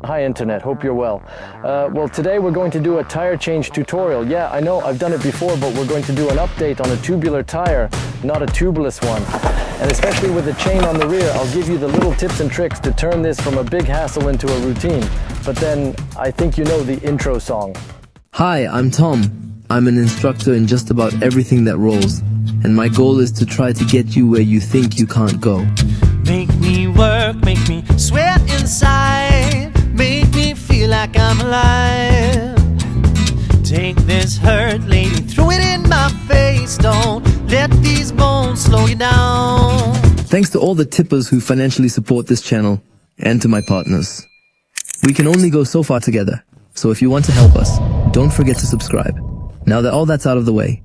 Hi Internet, hope you're well. Well, today we're going to do a tire change tutorial. Yeah, I know I've done it before, but we're going to do an update on a tubular tire, not a tubeless one. And especially with the chain on the rear, I'll give you the little tips and tricks to turn this from a big hassle into a routine. But then, I think you know the intro song. Hi, I'm Tom. I'm an instructor in just about everything that rolls, and my goal is to try to get you where you think you can't go. Make me work, make me sweat inside, make me feel like I'm alive. Take this hurt, lady, throw it in my face. Don't let these bones slow you down. Thanks to all the tippers who financially support this channel, and to my partners. We can only go so far together, so if you want to help us, don't forget to subscribe. Now that all that's out of the way,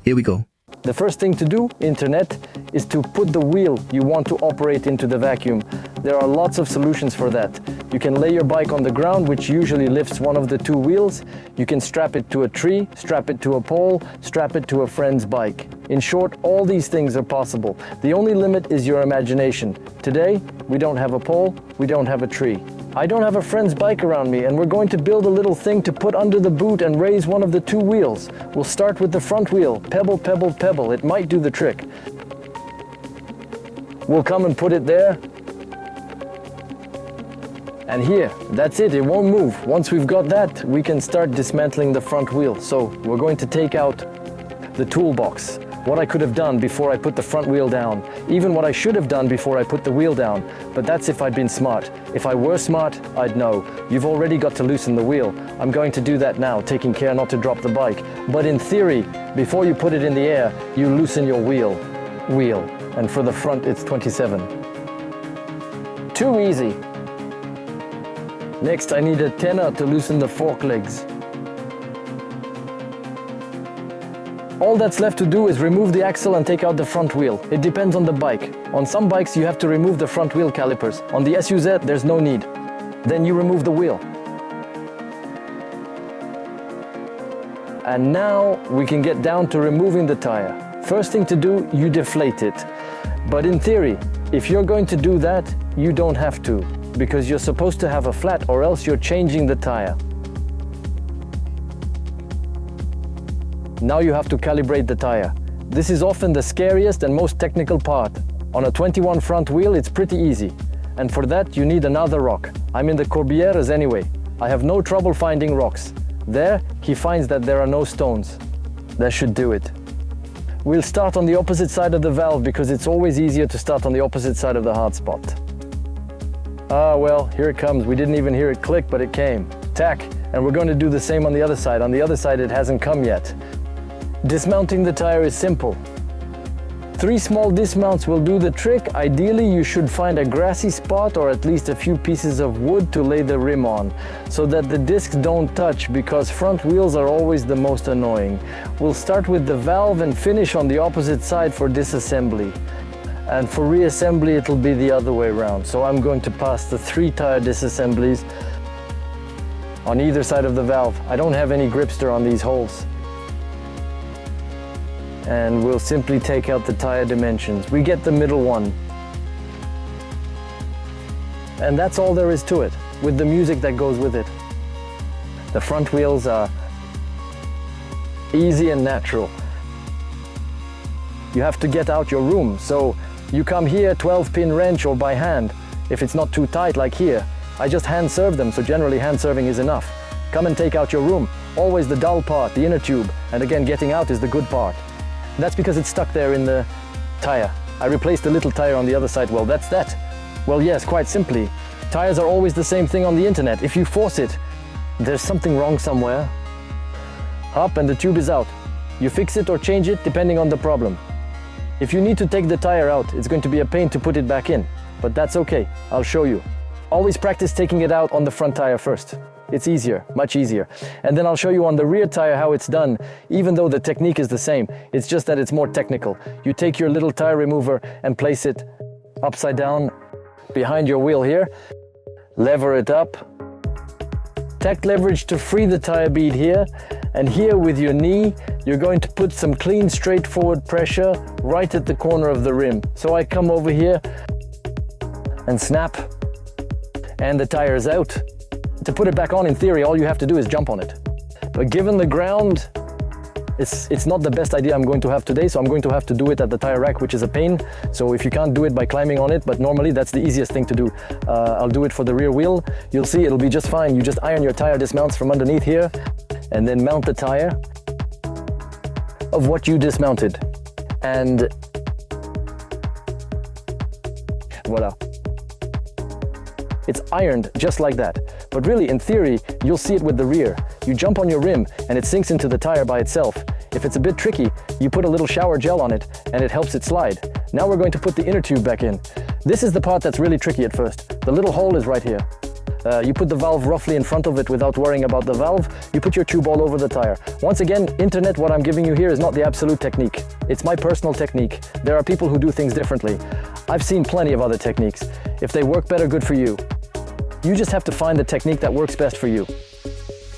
here we go. The first thing to do, Internet, is to put the wheel you want to operate into the vacuum. There are lots of solutions for that. You can lay your bike on the ground, which usually lifts one of the two wheels. You can strap it to a tree, strap it to a pole, strap it to a friend's bike. In short, all these things are possible. The only limit is your imagination. Today, we don't have a pole, we don't have a tree. I don't have a friend's bike around me, and we're going to build a little thing to put under the boot and raise one of the two wheels. We'll start with the front wheel. Pebble, pebble, pebble. It might do the trick. We'll come and put it there. And here, that's it. It won't move. Once we've got that, we can start dismantling the front wheel. So we're going to take out the toolbox. What I could have done before I put the front wheel down, even what I should have done before I put the wheel down, but that's if I'd been smart. If I were smart, I'd know. You've already got to loosen the wheel. I'm going to do that now, taking care not to drop the bike. But in theory, before you put it in the air, you loosen your wheel. And for the front, it's 27. Too easy. Next, I need a tenner to loosen the fork legs. All that's left to do is remove the axle and take out the front wheel. It depends on the bike. On some bikes you have to remove the front wheel calipers. On the SUZ there's no need. Then you remove the wheel. And now we can get down to removing the tire. First thing to do, you deflate it. But in theory, if you're going to do that, you don't have to, because you're supposed to have a flat or else you're changing the tire. Now you have to calibrate the tire. This is often the scariest and most technical part. On a 21 front wheel, it's pretty easy. And for that, you need another rock. I'm in the Corbieras anyway. I have no trouble finding rocks. There, he finds that there are no stones. That should do it. We'll start on the opposite side of the valve because it's always easier to start on the opposite side of the hard spot. Ah, well, here it comes. We didn't even hear it click, but it came. Tack. And we're going to do the same on the other side. On the other side, it hasn't come yet. Dismounting the tire is simple. 3 small dismounts will do the trick. Ideally, you should find a grassy spot or at least a few pieces of wood to lay the rim on, so that the discs don't touch, because front wheels are always the most annoying. We'll start with the valve and finish on the opposite side for disassembly. And for reassembly, it'll be the other way around. So I'm going to pass the 3 tire disassemblies on either side of the valve. I don't have any gripster on these holes. And we'll simply take out the tire dimensions. We get the middle one. And that's all there is to it, with the music that goes with it. The front wheels are easy and natural. You have to get out your room, so you come here 12-pin wrench or by hand. If it's not too tight like here, I just hand serve them, so generally hand serving is enough. Come and take out your room. Always the dull part, the inner tube, and again getting out is the good part. That's because it's stuck there in the tire. I replaced the little tire on the other side. Well, that's that. Well, yes, quite simply. Tires are always the same thing on the internet. If you force it, there's something wrong somewhere. Up and the tube is out. You fix it or change it depending on the problem. If you need to take the tire out, it's going to be a pain to put it back in. But that's okay, I'll show you. Always practice taking it out on the front tire first. It's easier, much easier. And then I'll show you on the rear tire how it's done, even though the technique is the same. It's just that it's more technical. You take your little tire remover and place it upside down behind your wheel here. Lever it up. Tack leverage to free the tire bead here. And here with your knee, you're going to put some clean, straightforward pressure right at the corner of the rim. So I come over here and snap. and the tire is out. To put it back on, in theory, all you have to do is jump on it. But given the ground, it's not the best idea I'm going to have today, so I'm going to have to do it at the tire rack, which is a pain. So if you can't do it by climbing on it, but normally that's the easiest thing to do. I'll do it for the rear wheel. You'll see it'll be just fine. You just iron your tire dismounts from underneath here, and then mount the tire of what you dismounted. And voila. It's ironed just like that. But really, in theory, you'll see it with the rear. You jump on your rim and it sinks into the tire by itself. If it's a bit tricky, you put a little shower gel on it and it helps it slide. Now we're going to put the inner tube back in. This is the part that's really tricky at first. The little hole is right here. You put the valve roughly in front of it without worrying about the valve. You put your tube all over the tire. Once again, internet, what I'm giving you here is not the absolute technique. It's my personal technique. There are people who do things differently. I've seen plenty of other techniques. If they work better, good for you. You just have to find the technique that works best for you.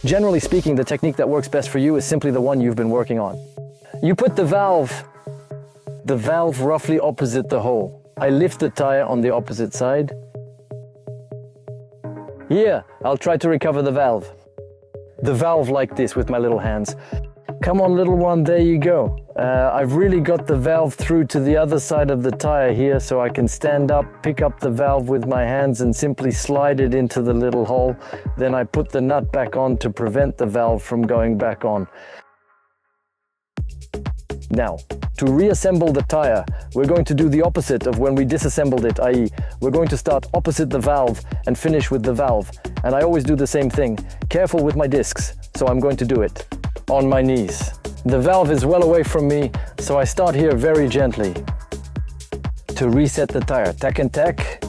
Generally speaking, the technique that works best for you is simply the one you've been working on. You put the valve roughly opposite the hole. I lift the tire on the opposite side. Here, I'll try to recover the valve. The valve like this with my little hands. Come on, little one, there you go. I've really got the valve through to the other side of the tire here, so I can stand up, pick up the valve with my hands and simply slide it into the little hole. Then I put the nut back on to prevent the valve from going back on. Now, to reassemble the tire, we're going to do the opposite of when we disassembled it, i.e. we're going to start opposite the valve and finish with the valve. And I always do the same thing. Careful with my discs, so I'm going to do it on my knees. The valve is well away from me, so I start here very gently to reset the tire. Tack and tack.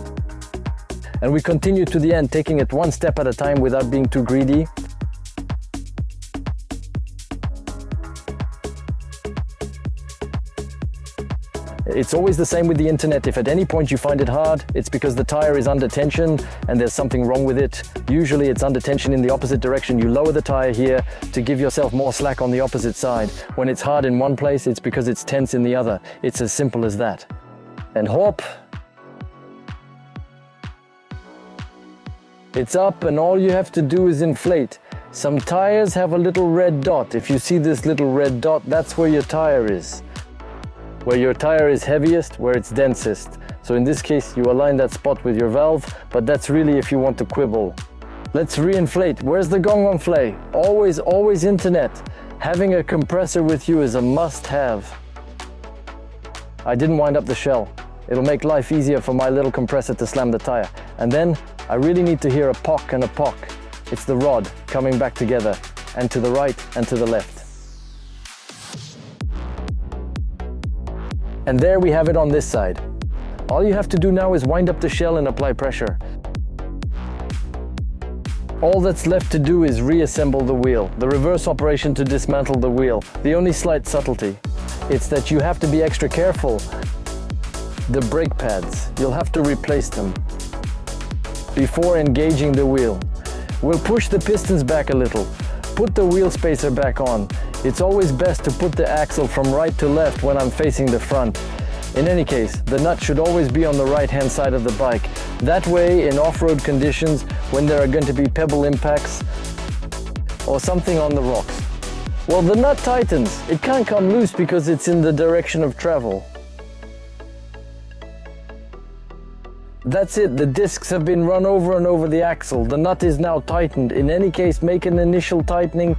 And we continue to the end, taking it one step at a time without being too greedy. It's always the same with the internet. If at any point you find it hard, it's because the tire is under tension and there's something wrong with it. Usually it's under tension in the opposite direction. You lower the tire here to give yourself more slack on the opposite side. When it's hard in one place, it's because it's tense in the other. It's as simple as that. And hop. It's up and all you have to do is inflate. Some tires have a little red dot. If you see this little red dot, that's where your tire is. Where your tire is heaviest, where it's densest. So in this case, you align that spot with your valve, but that's really if you want to quibble. Let's reinflate. Where's the gong on flay? Always, always internet. Having a compressor with you is a must-have. I didn't wind up the shell. It'll make life easier for my little compressor to slam the tire. And then I really need to hear a pock and a pock. It's the rod coming back together, and to the right and to the left. And there we have it on this side. All you have to do now is wind up the shell and apply pressure. All that's left to do is reassemble the wheel, the reverse operation to dismantle the wheel. The only slight subtlety, it's that you have to be extra careful. The brake pads, you'll have to replace them before engaging the wheel. We'll push the pistons back a little, put the wheel spacer back on. It's always best to put the axle from right to left when I'm facing the front. In any case, the nut should always be on the right-hand side of the bike. That way, in off-road conditions, when there are going to be pebble impacts or something on the rocks, well, the nut tightens. It can't come loose because it's in the direction of travel. That's it, the discs have been run over and over the axle. The nut is now tightened. In any case, make an initial tightening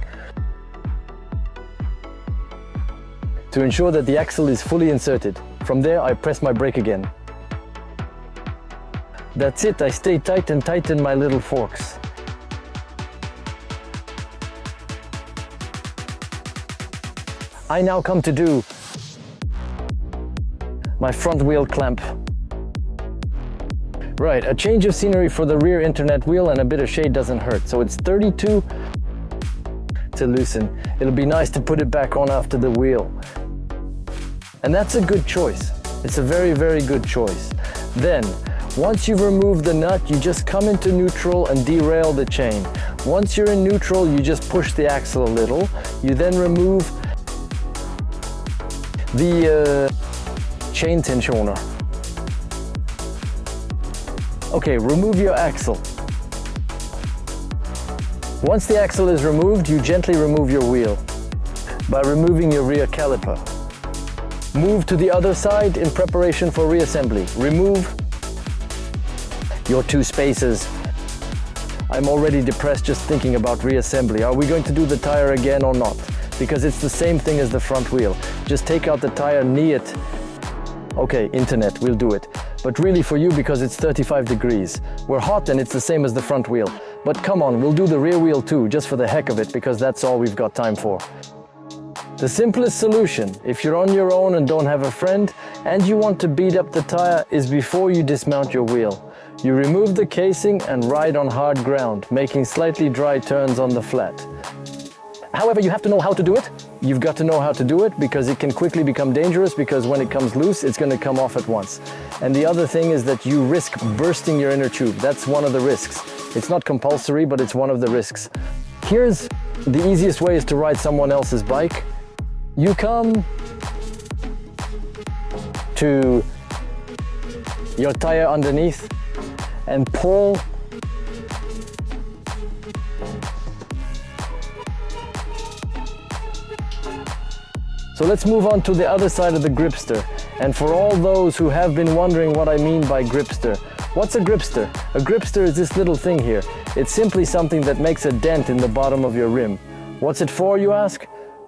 to ensure that the axle is fully inserted. From there, I press my brake again. That's it, I stay tight and tighten my little forks. I now come to do my front wheel clamp. Right, a change of scenery for the rear internet wheel and a bit of shade doesn't hurt. So it's 32 to loosen. It'll be nice to put it back on after the wheel. And that's a good choice. It's a very, very good choice. Then, once you've removed the nut, you just come into neutral and derail the chain. Once you're in neutral, you just push the axle a little. You then remove the chain tensioner. Okay, remove your axle. Once the axle is removed, you gently remove your wheel by removing your rear caliper. Move to the other side in preparation for reassembly. Remove your 2 spacers. I'm already depressed just thinking about reassembly. Are we going to do the tire again or not? Because it's the same thing as the front wheel. Just take out the tire, knee it. Okay, internet, we'll do it. But really for you, because it's 35 degrees. We're hot and it's the same as the front wheel. But come on, we'll do the rear wheel too, just for the heck of it, because that's all we've got time for. The simplest solution, if you're on your own and don't have a friend, and you want to beat up the tire, is before you dismount your wheel. You remove the casing and ride on hard ground, making slightly dry turns on the flat. However, you have to know how to do it. You've got to know how to do it because it can quickly become dangerous, because when it comes loose, it's going to come off at once. And the other thing is that you risk bursting your inner tube. That's one of the risks. It's not compulsory, but it's one of the risks. Here's the easiest way is to ride someone else's bike. You come to your tire underneath and pull So let's move on to the other side of the gripster. And for all those who have been wondering what I mean by gripster, what's a gripster? A gripster is this little thing here. It's simply something that makes a dent in the bottom of your rim. What's it for, you ask?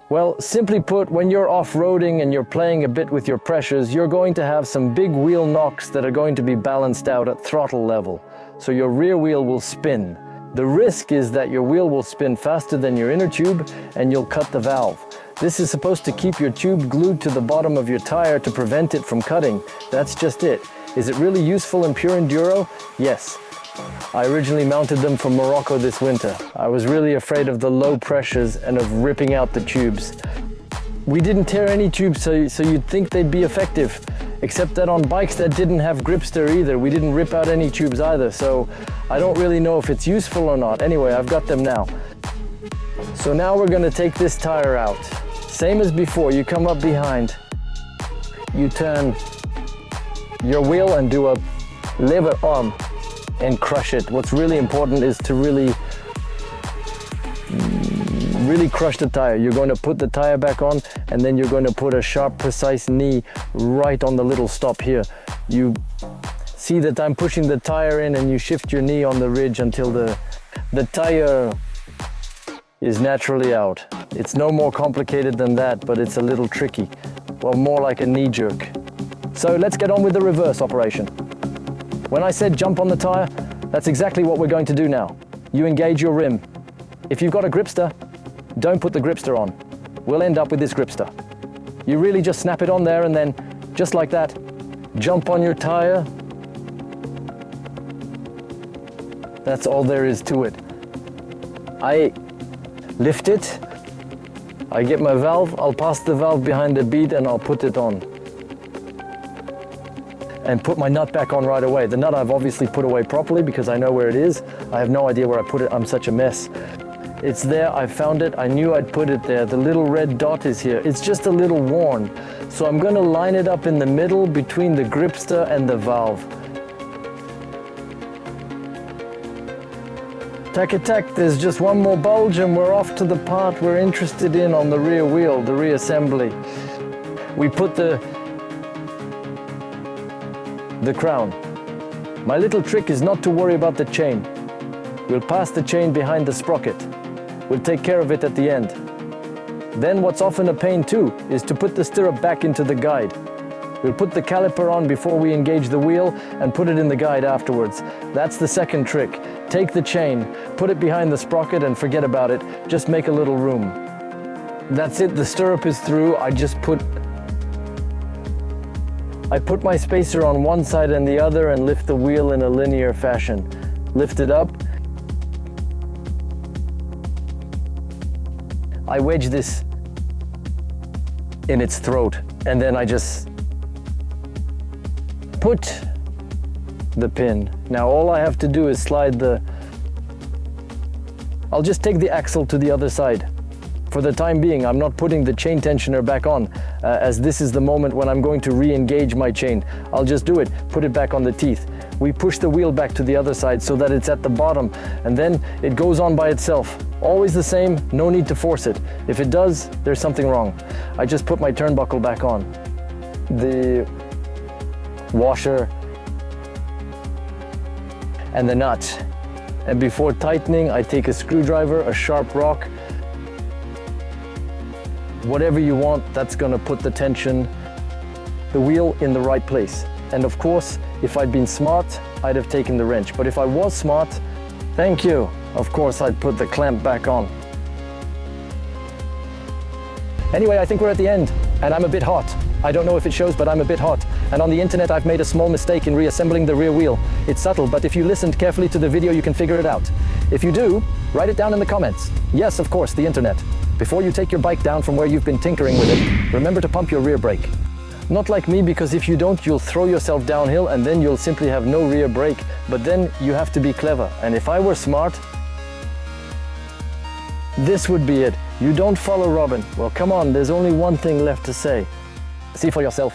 Well, simply put, when you're off-roading and you're playing a bit with your pressures, you're going to have some big wheel knocks that are going to be balanced out at throttle level. So your rear wheel will spin. The risk is that your wheel will spin faster than your inner tube and you'll cut the valve. This is supposed to keep your tube glued to the bottom of your tire to prevent it from cutting. That's just it. Is it really useful in pure enduro? Yes. I originally mounted them from Morocco this winter. I was really afraid of the low pressures and of ripping out the tubes. We didn't tear any tubes, so you'd think they'd be effective. Except that on bikes that didn't have gripster either, we didn't rip out any tubes either, so I don't really know if it's useful or not. Anyway, I've got them now. So now we're going to take this tire out. Same as before, you come up behind, you turn your wheel and do a lever arm and crush it. What's really important is to really crush the tire. You're going to put the tire back on and then you're going to put a sharp, precise knee right on the little stop here. You see that I'm pushing the tire in and you shift your knee on the ridge until the tire is naturally out. It's no more complicated than that, but it's a little tricky. Well, more like a knee jerk. So let's get on with the reverse operation. When I said jump on the tire, that's exactly what we're going to do now. You engage your rim. If you've got a gripster, don't put the gripster on. We'll end up with this gripster. You really just snap it on there and then, just like that, jump on your tire. That's all there is to it. I lift it, I get my valve, I'll pass the valve behind the bead and I'll put it on. And put my nut back on right away. The nut I've obviously put away properly because I know where it is. I have no idea where I put it, I'm such a mess. It's there, I found it, I knew I'd put it there. The little red dot is here. It's just a little worn. So I'm gonna line it up in the middle between the gripster and the valve. Tack, there's just one more bulge and we're off to the part we're interested in on the rear wheel, the reassembly. We put the crown. My little trick is not to worry about the chain. We'll pass the chain behind the sprocket. We'll take care of it at the end. Then what's often a pain too is to put the stirrup back into the guide. We'll put the caliper on before we engage the wheel and put it in the guide afterwards. That's the second trick. Take the chain, put it behind the sprocket and forget about it. Just make a little room. That's it, the stirrup is through. I put my spacer on one side and the other and lift the wheel in a linear fashion. Lift it up. I wedge this in its throat and then I just put the pin. Now all I have to do is slide I'll just take the axle to the other side. For the time being, I'm not putting the chain tensioner back on, as this is the moment when I'm going to re-engage my chain. I'll just do it, put it back on the teeth. we push the wheel back to the other side so that it's at the bottom, and then it goes on by itself. Always the same, no need to force it. If it does, there's something wrong. I just put my turnbuckle back on. The washer and the nut. And before tightening, I take a screwdriver, a sharp rock, whatever you want, that's gonna put the tension, the wheel in the right place. And of course, if I'd been smart, I'd have taken the wrench. But if I was smart, thank you, of course I'd put the clamp back on. Anyway, I think we're at the end, and I'm a bit hot. I don't know if it shows, but I'm a bit hot. And on the internet, I've made a small mistake in reassembling the rear wheel. It's subtle, but if you listened carefully to the video, you can figure it out. If you do, write it down in the comments. Yes, of course, the internet. Before you take your bike down from where you've been tinkering with it, remember to pump your rear brake. Not like me, because if you don't, you'll throw yourself downhill and then you'll simply have no rear brake. But then you have to be clever. And if I were smart, this would be it. You don't follow Robin. Well, come on, there's only one thing left to say. See for yourself.